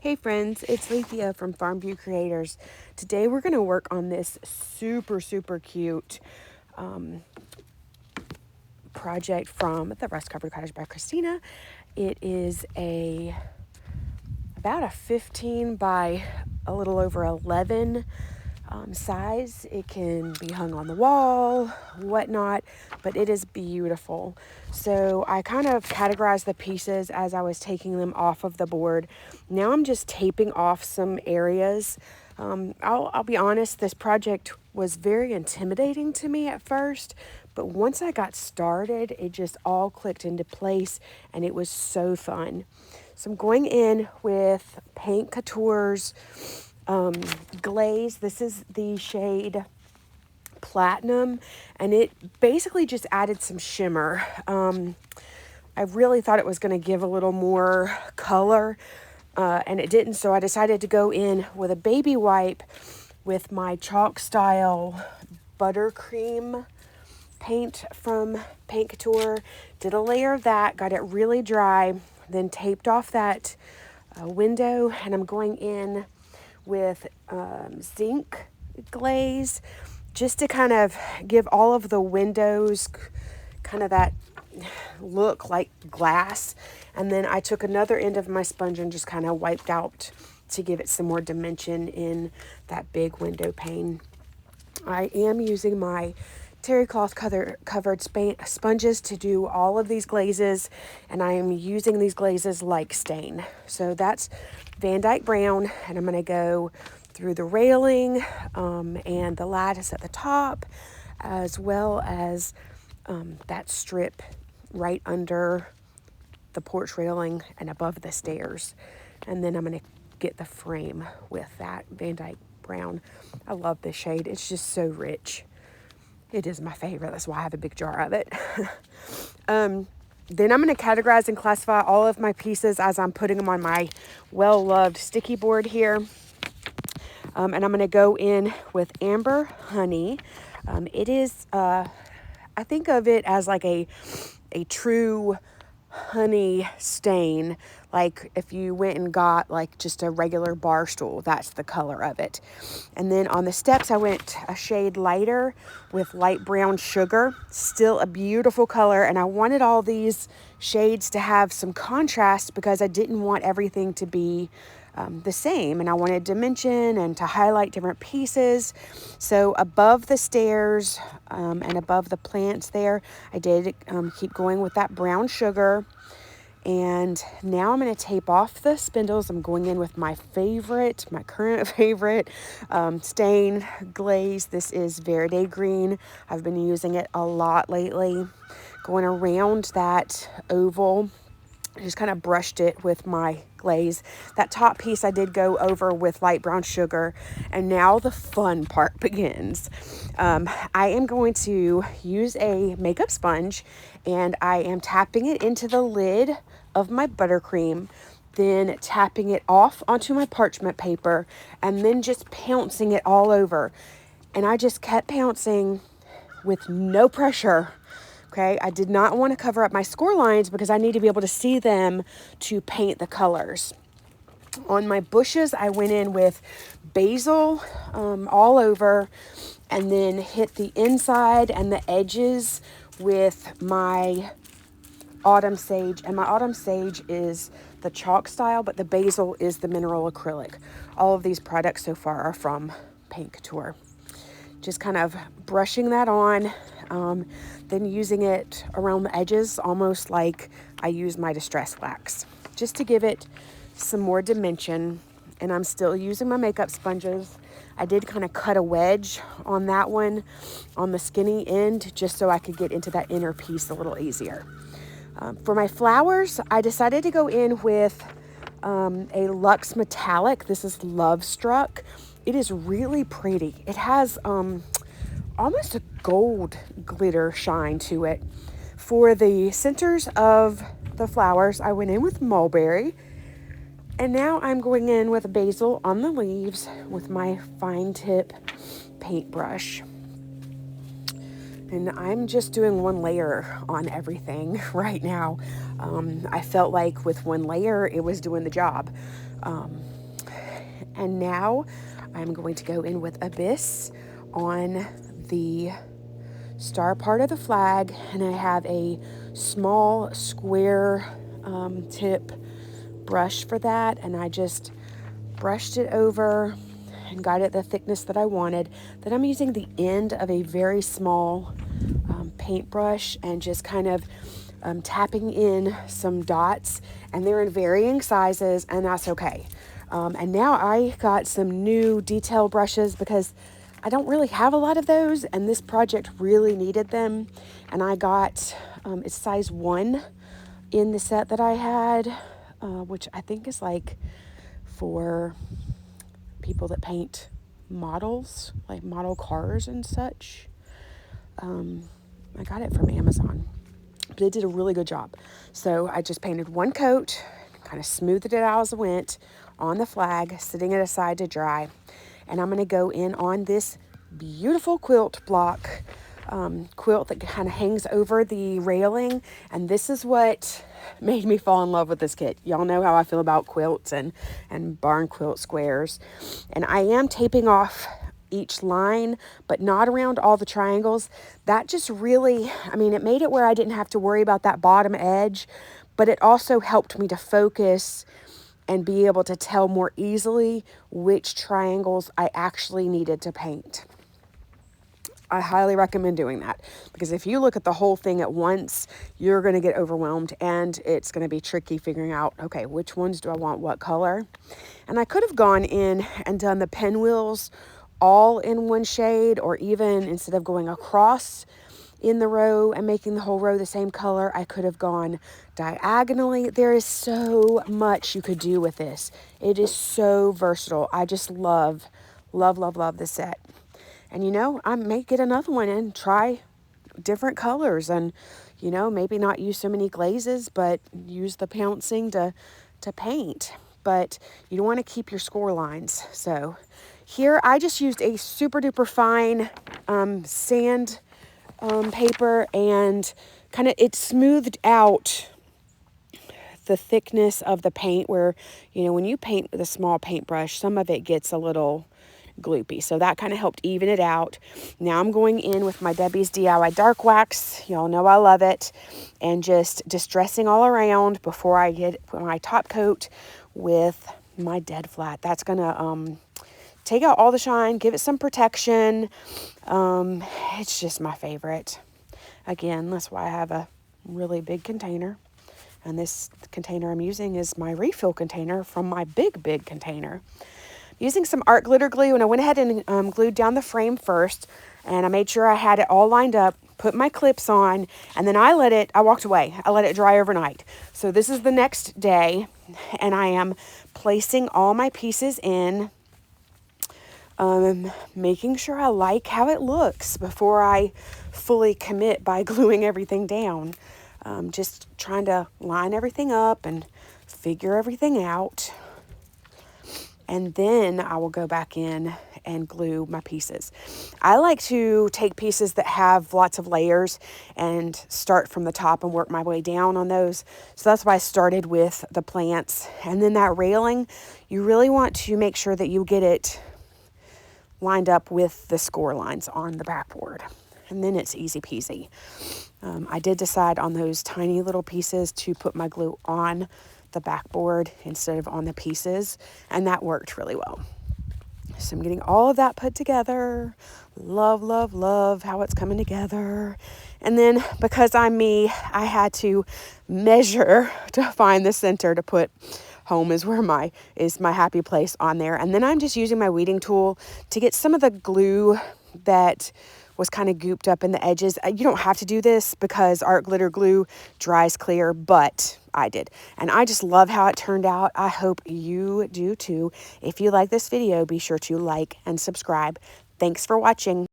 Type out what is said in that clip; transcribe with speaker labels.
Speaker 1: Hey friends, it's Lethea from Farmview Creators. Today we're going to work on this super cute project from the Rust Covered Cottage by Christina. It is about a 15 by a little over 11 size. It can be hung on the wall, whatnot, but it is beautiful. So I kind of categorized the pieces as I was taking them off of the board. Now I'm just taping off some areas. I'll be honest, this project was very intimidating to me at first, but once I got started, it just all clicked into place and it was so fun. So I'm going in with Paint Couture's glaze. This is the shade Platinum, and it basically just added some shimmer. I really thought it was going to give a little more color, and it didn't, so I decided to go in with a baby wipe with my chalk style Buttercream paint from Paint Couture. Did a layer of that, got it really dry, then taped off that window, and I'm going in with Zinc glaze just to kind of give all of the windows kind of that look like glass. And then I took another end of my sponge and just kind of wiped out to give it some more dimension in that big window pane. I am using my terry cloth covered sponges to do all of these glazes, and I am using these glazes like stain. So that's Dyke Brown, and I'm going to go through the railing and the lattice at the top, as well as that strip right under the porch railing and above the stairs. And then I'm going to get the frame with that Dyke Brown. I love this shade. It's just so rich. It is my favorite. That's why I have a big jar of it. Then I'm going to categorize and classify all of my pieces as I'm putting them on my well-loved sticky board here. And I'm going to go in with Amber Honey. It is, I think of it as like a true honey stain. Like if you went and got like just a regular bar stool, that's the color of it. And then on the steps, I went a shade lighter with light brown sugar. Still a beautiful color. And I wanted all these shades to have some contrast because I didn't want everything to be the same, and I wanted dimension and to highlight different pieces. So above the stairs and above the plants there, I did keep going with that brown sugar. And now I'm going to tape off the spindles. I'm going in with my current favorite stain glaze. This is Verde Green. I've been using it a lot lately. Going around that oval, I just kind of brushed it with my glaze. That top piece I did go over with light brown sugar. And now the fun part begins. I am going to use a makeup sponge, and I am tapping it into the lid of my buttercream, then tapping it off onto my parchment paper, and then just pouncing it all over. And I just kept pouncing with no pressure. Okay, I did not want to cover up my score lines because I need to be able to see them to paint the colors. On my bushes, I went in with Basil all over, and then hit the inside and the edges with my Autumn Sage. And my Autumn Sage is the chalk style, but the Basil is the mineral acrylic. All of these products so far are from Paint Couture. Just kind of brushing that on, then using it around the edges, almost like I use my Distress wax, just to give it some more dimension. And I'm still using my makeup sponges. I did kind of cut a wedge on that one, on the skinny end, just so I could get into that inner piece a little easier. For my flowers, I decided to go in with a Lux Metallic. This is Lovestruck. It is really pretty. It has almost a gold glitter shine to it. For the centers of the flowers, I went in with Mulberry. And now I'm going in with Basil on the leaves with my fine tip paintbrush. And I'm just doing one layer on everything right now. I felt like with one layer, it was doing the job. And now I'm going to go in with Abyss on the star part of the flag, and I have a small square tip brush for that, and I just brushed it over and got it the thickness that I wanted. Then I'm using the end of a very small paintbrush and just kind of tapping in some dots, and they're in varying sizes, and that's okay. And now I got some new detail brushes because I don't really have a lot of those, and this project really needed them. And I got, it's size 1 in the set that I had, which I think is like for people that paint models, like model cars and such. I got it from Amazon, but it did a really good job. So I just painted one coat, kind of smoothed it out as I went on the flag, sitting it aside to dry. And I'm going to go in on this beautiful quilt block, quilt that kind of hangs over the railing. And this is what made me fall in love with this kit. Y'all know how I feel about quilts and barn quilt squares. And I am taping off each line, but not around all the triangles. That just really, I mean, it made it where I didn't have to worry about that bottom edge, but it also helped me to focus and be able to tell more easily which triangles I actually needed to paint. I highly recommend doing that, because if you look at the whole thing at once, you're going to get overwhelmed, and it's going to be tricky figuring out, okay, which ones do I want what color? And I could have gone in and done the pinwheels all in one shade, or even instead of going across in the row and making the whole row the same color, I could have gone diagonally. There is so much you could do with this. It is so versatile. I just love, love, love, love this set. And you know, I may get another one and try different colors, and you know, maybe not use so many glazes, but use the pouncing to paint. But you don't want to keep your score lines. So here I just used a super duper fine sand paper, and kind of it smoothed out the thickness of the paint, where, you know, when you paint with a small paintbrush, some of it gets a little gloopy. So that kind of helped even it out. Now I'm going in with my Debi's DIY Dark Wax. Y'all know I love it. And just distressing all around before I get my top coat with my Dead Flat. That's going to take out all the shine, give it some protection. It's just my favorite. Again, that's why I have a really big container. And this container I'm using is my refill container from my big container. Using some art glitter glue, and I went ahead and glued down the frame first, and I made sure I had it all lined up, put my clips on, and then I walked away. I let it dry overnight. So this is the next day, and I am placing all my pieces in, making sure I like how it looks before I fully commit by gluing everything down. Just trying to line everything up and figure everything out. And then I will go back in and glue my pieces. I like to take pieces that have lots of layers and start from the top and work my way down on those. So that's why I started with the plants. And then that railing, you really want to make sure that you get it lined up with the score lines on the backboard. And then it's easy peasy. I did decide on those tiny little pieces to put my glue on the backboard instead of on the pieces, and that worked really well. So I'm getting all of that put together. Love, love, love how it's coming together. And then because I'm me, I had to measure to find the center to put home is my happy place on there. And then I'm just using my weeding tool to get some of the glue that was kind of gooped up in the edges. You don't have to do this because art glitter glue dries clear, but I did. And I just love how it turned out. I hope you do too. If you like this video, be sure to like and subscribe. Thanks for watching.